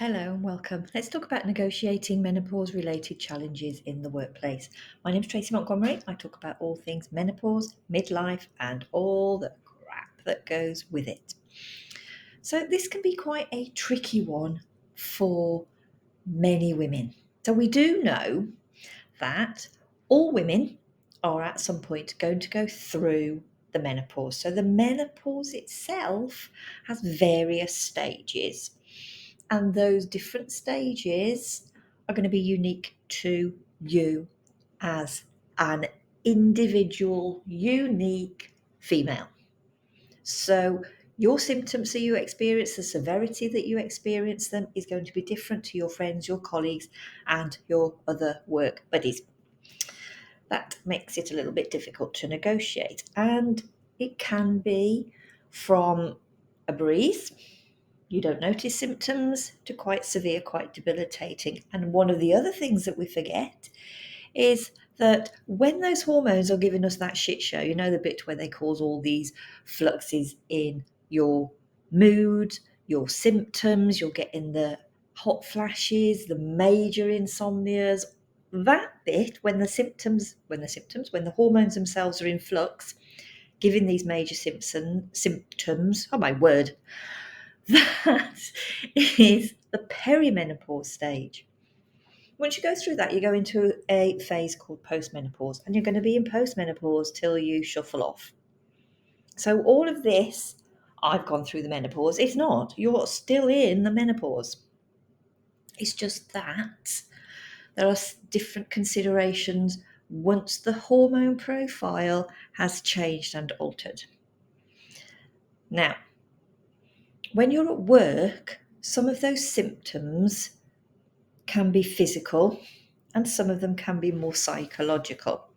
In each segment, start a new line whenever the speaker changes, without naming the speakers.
Hello and welcome. Let's talk about negotiating menopause-related challenges in the workplace. My name is Tracey Montgomery. I talk about all things menopause, midlife, and all the crap that goes with it. So this can be quite a tricky one for many women. So we do know that all women are at some point going to go through the menopause. So the menopause itself has various stages. And those different stages are going to be unique to you as an individual, unique female. So your symptoms that you experience, the severity that you experience them is going to be different to your friends, your colleagues, and your other work buddies. That makes it a little bit difficult to negotiate. And it can be from a breeze, you don't notice symptoms, to quite severe, quite debilitating. And one of the other things that we forget is that when those hormones are giving us that shit show, you know, the bit where they cause all these fluxes in your mood, your symptoms, you're getting the hot flashes, the major insomnias, that bit when the hormones themselves are in flux, giving these major symptoms, oh my word, that is the perimenopause stage. Once you go through that, you go into a phase called postmenopause, and you're going to be in postmenopause till you shuffle off. So all of this, I've gone through the menopause. It's not. You're still in the menopause. It's just that there are different considerations once the hormone profile has changed and altered. Now, when you're at work, some of those symptoms can be physical and some of them can be more psychological.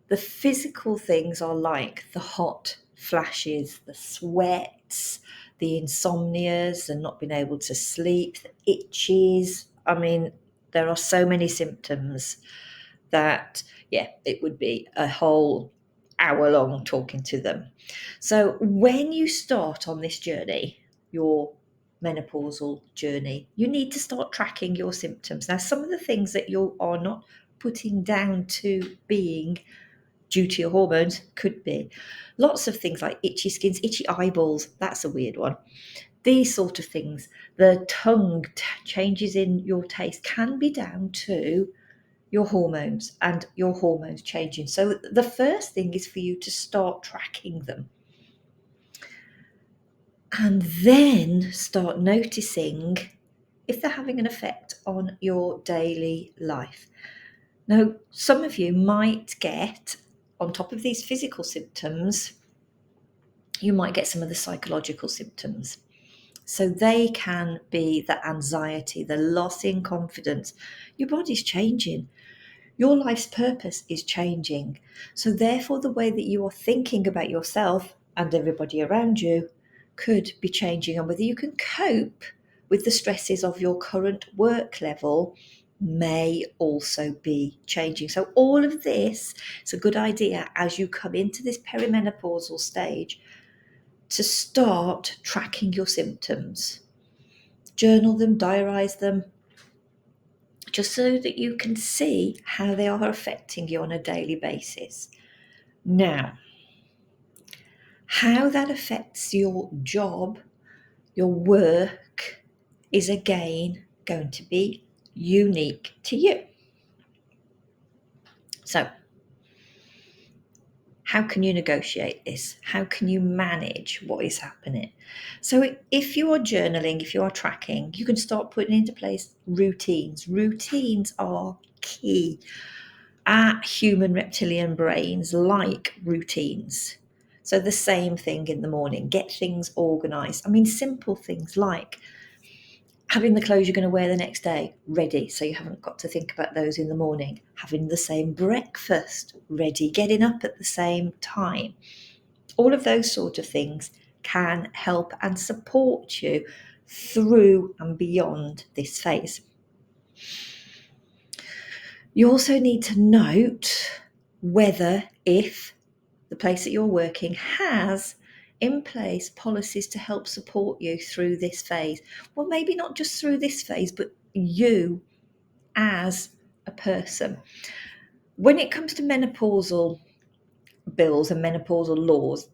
The physical things are like the hot flashes, the sweats, the insomnias, the not being able to sleep, the itches. I mean, there are so many symptoms that, it would be a whole hour long talking to them. So when you start on this journey, your menopausal journey, you need to start tracking your symptoms. Now, some of the things that you are not putting down to being due to your hormones could be lots of things like itchy skins, itchy eyeballs. That's a weird one. These sort of things, the tongue changes in your taste can be down to your hormones and your hormones changing. So the first thing is for you to start tracking them and then start noticing if they're having an effect on your daily life. Now, some of you might get, on top of these physical symptoms, you might get some of the psychological symptoms. So they can be the anxiety, the loss in confidence. Your body's changing. Your life's purpose is changing. So therefore, the way that you are thinking about yourself and everybody around you could be changing. And whether you can cope with the stresses of your current work level may also be changing. So all of this, it's a good idea as you come into this perimenopausal stage to start tracking your symptoms. Journal them, diarise them, just so that you can see how they are affecting you on a daily basis. Now, how that affects your job, your work, is again going to be unique to you. So, how can you negotiate this? How can you manage what is happening? So if you are journaling, if you are tracking, you can start putting into place routines. Routines are key. Our human reptilian brains like routines. So the same thing in the morning, get things organized. I mean, simple things like having the clothes you're going to wear the next day ready, so you haven't got to think about those in the morning. Having the same breakfast ready, getting up at the same time. All of those sort of things can help and support you through and beyond this phase. You also need to note whether, if the place that you're working has in place policies to help support you through this phase. Well, maybe not just through this phase, but you as a person. When it comes to menopausal bills and menopausal laws,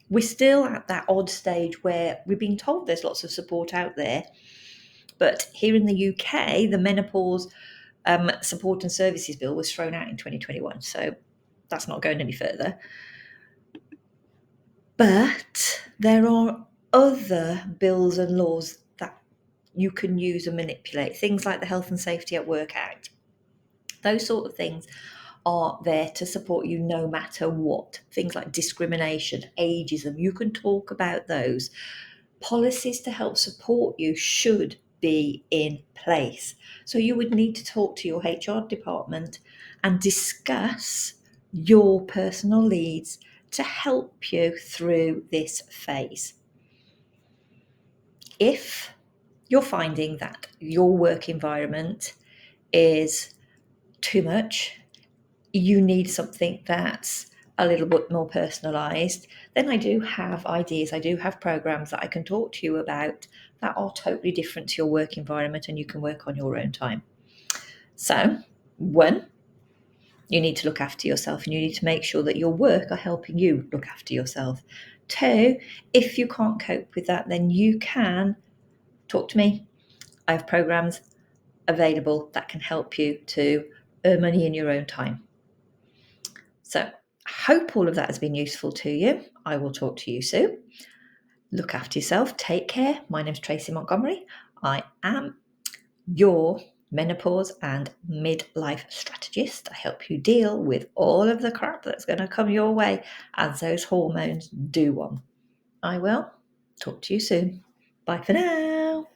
we're still at that odd stage where we've been told there's lots of support out there. But here in the UK, the Menopause Support and Services Bill was thrown out in 2021. So that's not going any further. But there are other bills and laws that you can use and manipulate. Things like the Health and Safety at Work Act. Those sort of things are there to support you no matter what. Things like discrimination, ageism, you can talk about those. Policies to help support you should be in place. So you would need to talk to your HR department and discuss your personal needs to help you through this phase. If you're finding that your work environment is too much, you need something that's a little bit more personalized, then I do have ideas, I do have programs that I can talk to you about that are totally different to your work environment and you can work on your own time. So, one, you need to look after yourself and you need to make sure that your work are helping you look after yourself. Two, if you can't cope with that, then you can talk to me. I have programs available that can help you to earn money in your own time. So I hope all of that has been useful to you. I will talk to you soon. Look after yourself. Take care. My name's Tracey Montgomery. I am your menopause and midlife strategist. I help you deal with all of the crap that's going to come your way as those hormones do on. I will talk to you soon. Bye for now.